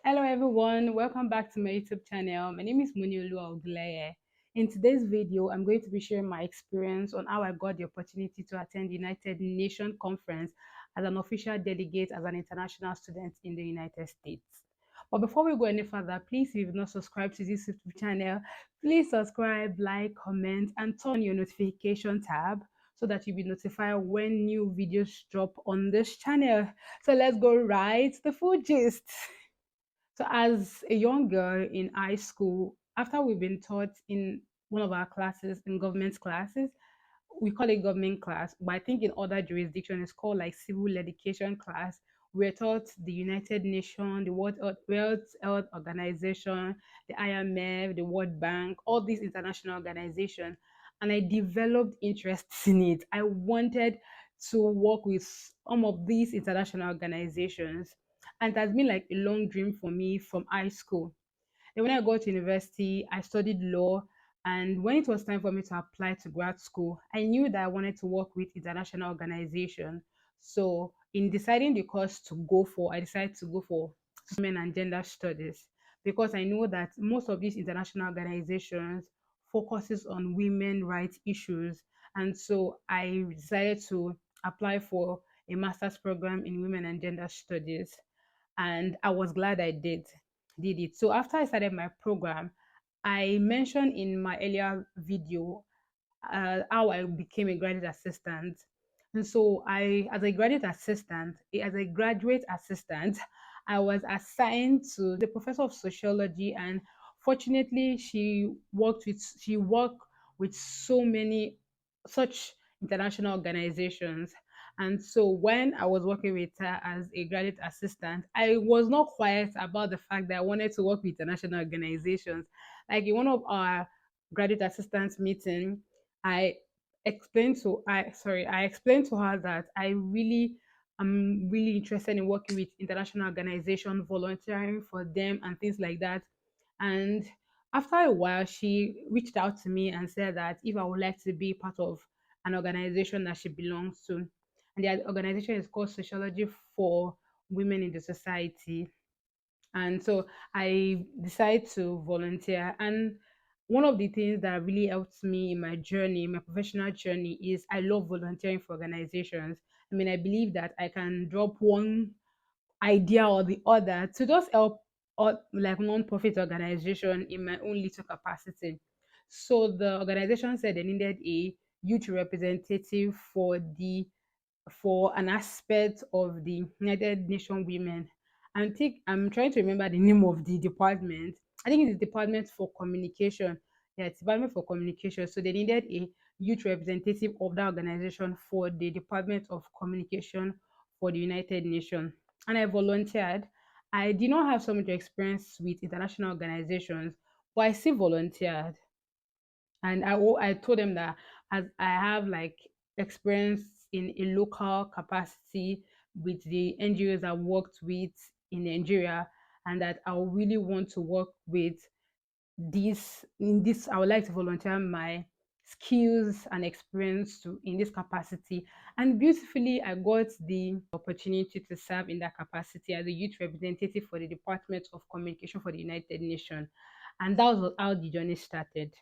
Hello everyone, welcome back to my YouTube channel. My name is Muniolu Ogleye. In today's video, I'm going to be sharing my experience on how I got the opportunity to attend the United Nations conference as an official delegate as an international student in the United States. But before we go any further, please, if you've not subscribed to this YouTube channel, please subscribe, like, comment, and turn on your notification tab so that you'll be notified when new videos drop on this channel. So let's go right to the full gist. So, as a young girl in high school, after we've been taught in one of our classes, in government classes, we call it government class, but I think in other jurisdictions it's called like civil education class. We're taught the United Nations, the World Health Organization, the IMF, the World Bank, all these international organizations. And I developed interest in it. I wanted to work with some of these international organizations. And it has been like a long dream for me from high school. Then when I got to university, I studied law. And when it was time for me to apply to grad school, I knew that I wanted to work with international organization. So in deciding the course to go for, I decided to go for women and gender studies because I know that most of these international organizations focuses on women rights issues. And so I decided to apply for a master's program in women and gender studies, and I was glad I did it. So after I started my program, I mentioned in my earlier video how I became a graduate assistant. And so as a graduate assistant, as a graduate assistant, I was assigned to the professor of sociology, and fortunately, she worked with so many such international organizations. And so when I was working with her as a graduate assistant, I was not quiet about the fact that I wanted to work with international organizations. Like in one of our graduate assistants meeting, I I explained to her that I really am really interested in working with international organizations, volunteering for them and things like that. And after a while, she reached out to me and said that if I would like to be part of an organization that she belongs to. And the organization is called Sociology for Women in the Society. And so I decided to volunteer. And one of the things that really helped me in my journey, my professional journey, is I love volunteering for organizations. I mean, I believe that I can drop one idea or the other to just help like non-profit organization in my own little capacity. So the organization said they needed a youth representative for an aspect of the United Nations Women. And think I'm trying to remember the name of the department. I think it's the Department for Communication. Yeah, it's Department for Communication. So they needed a youth representative of that organization for the Department of Communication for the United Nations. And I volunteered. I did not have so much experience with international organizations, but I still volunteered. And I told them that as I have like experience in a local capacity with the NGOs I worked with in Nigeria, and that I really want to work with I would like to volunteer my skills and experience to in this capacity. And beautifully, I got the opportunity to serve in that capacity as a youth representative for the Department of Communication for the United Nations. And that was how the journey started.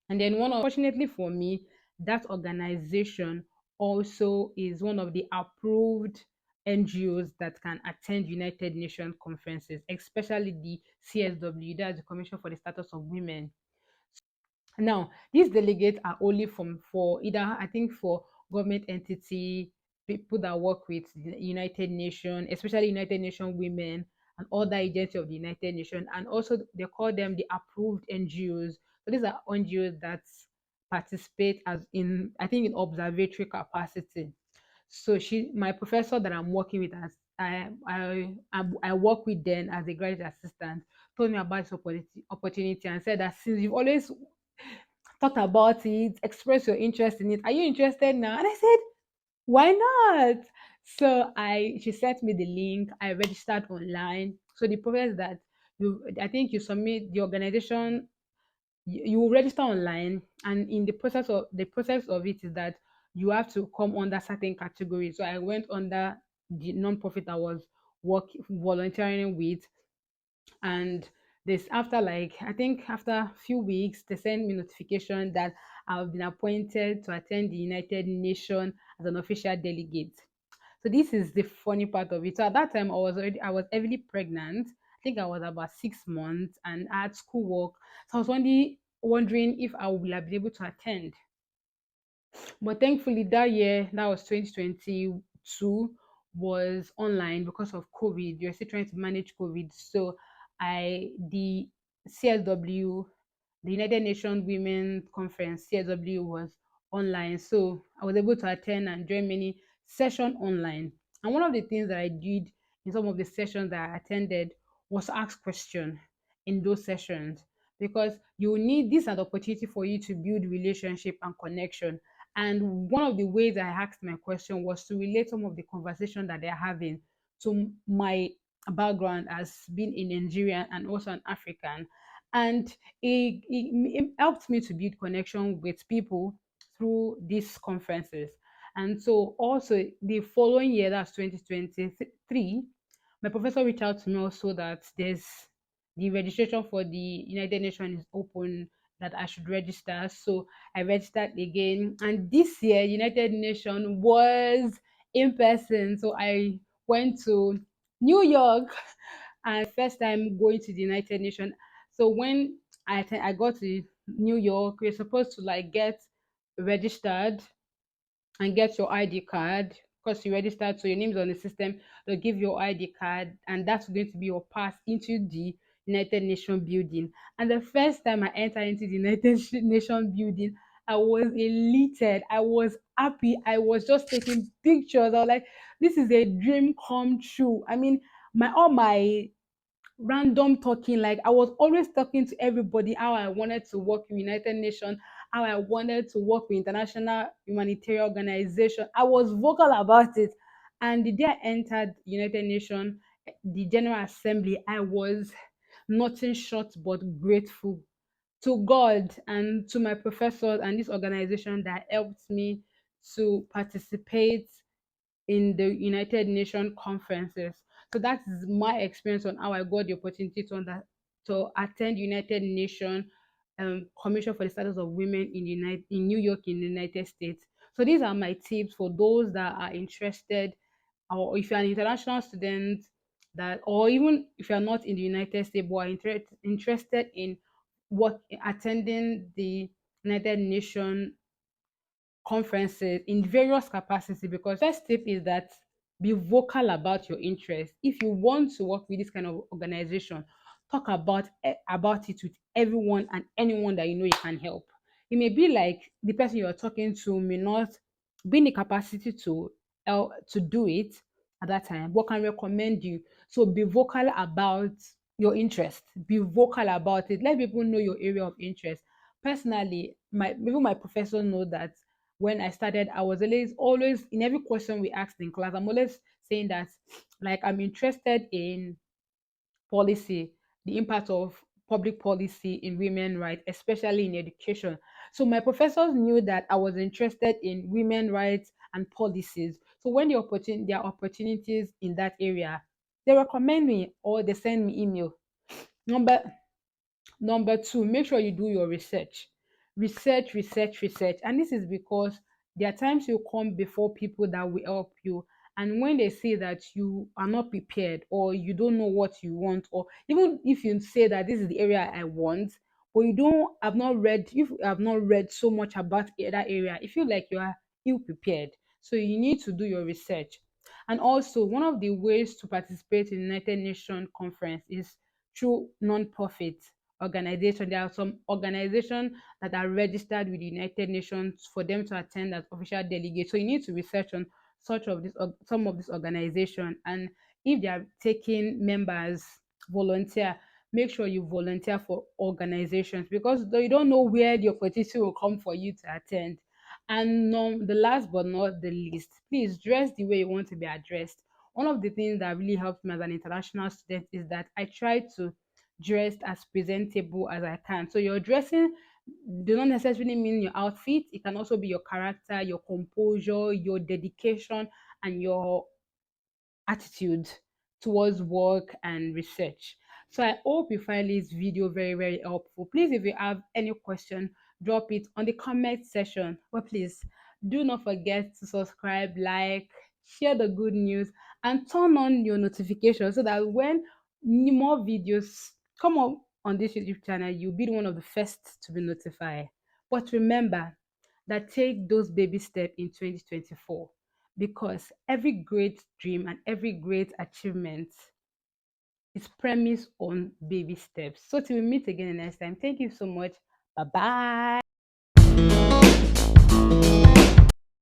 And then fortunately for me, that organization also is one of the approved NGOs that can attend United Nations conferences, especially the CSW, that's the Commission for the Status of Women. Now, these delegates are only from for either I think for government entity, people that work with the United Nations, especially United Nations Women and other agencies of the United Nations, and also they call them the approved NGOs. So these are NGOs that participate as in I think in observatory capacity. So my professor that I'm working with as I work with then as a graduate assistant told me about this opportunity and said that since you've always thought about it, express your interest in it. Are you interested now? And I said, why not? So she sent me the link. I registered online. So the process that I think you submit the organization, you will register online, and in the process of it is that you have to come under certain categories. So I went under the non-profit I was volunteering with, And this after, like, I think after a few weeks, they sent me notification that I've been appointed to attend the United Nations as an official delegate. So this is the funny part of it. So at that time, I was heavily pregnant. I think I was about 6 months, and I had schoolwork. So I was only wondering if I would have been able to attend. But thankfully, that year, that was 2022, was online because of COVID. You're still trying to manage COVID. So the CSW, the United Nations Women Conference, CSW, was online. So I was able to attend and join many sessions online. And one of the things that I did in some of the sessions that I attended was to ask questions in those sessions, because you need this an opportunity for you to build relationship and connection. And one of the ways I asked my question was to relate some of the conversation that they're having to my background as being a Nigerian and also an African. And it helped me to build connection with people through these conferences. And so also the following year, that's 2023, my professor reached out to me also that there's the registration for the United Nations is open, that I should register. So I registered again. And this year, United Nations was in person. So I went to New York, and first time going to the United Nations. So when I got to New York, we're supposed to like get registered and get your ID card, because you registered, so your name's on the system. They'll give your ID card, and that's going to be your pass into the United Nations building. And the first time I entered into the United Nations building, I was elated. I was happy. I was just taking pictures. I was like, this is a dream come true. I mean, my all my random talking, like I was always talking to everybody how I wanted to work with United Nations, how I wanted to work with international humanitarian organization. I was vocal about it. And the day I entered United Nations, the General Assembly, I was nothing short but grateful to God and to my professors and this organization that helped me to participate in the United Nations conferences. So that is my experience on how I got the opportunity to attend United Nations Commission for the Status of Women in New York in the United States. So these are my tips for those that are interested, or if you're an international student, that, or even if you're not in the United States but are interested in what attending the United Nations conferences in various capacity. Because first tip is that be vocal about your interest. If you want to work with this kind of organization, talk about it with everyone and anyone that you know you can help. It may be like the person you're talking to may not be in the capacity to do it at that time, but can recommend you. So be vocal about your interest. Be vocal about it. Let people know your area of interest. Personally, my professors know that when I started, I was always in every question we asked in class, I'm always saying that, like, I'm interested in policy, the impact of public policy in women rights, especially in education. So my professors knew that I was interested in women rights and policies. So when there are opportunities in that area, they recommend me or they send me email. Number Number two, make sure you do your research. Research. And this is because there are times you come before people that will help you. And when they say that you are not prepared or you don't know what you want, or even if you say that this is the area I want, but you have not read so much about that area, you feel like you are ill prepared. So you need to do your research. And also, one of the ways to participate in United Nations conference is through non-profit organization. There are some organizations that are registered with the United Nations for them to attend as official delegates. So you need to research on some of this organization, and if they are taking members volunteer, make sure you volunteer for organizations, because though you don't know where the opportunity will come for you to attend. And the last but not the least, please dress the way you want to be addressed. One of the things that really helped me as an international student is that I try to dressed as presentable as I can. So your dressing do not necessarily mean your outfit. It can also be your character, your composure, your dedication, and your attitude towards work and research. So I hope you find this video very, very helpful. Please, if you have any question, drop it on the comment section. But please do not forget to subscribe, like, share the good news, and turn on your notifications so that when more videos come up on this YouTube channel, you'll be one of the first to be notified. But remember that take those baby steps in 2024, because every great dream and every great achievement is premised on baby steps. So till we meet again the next time, thank you so much. Bye bye.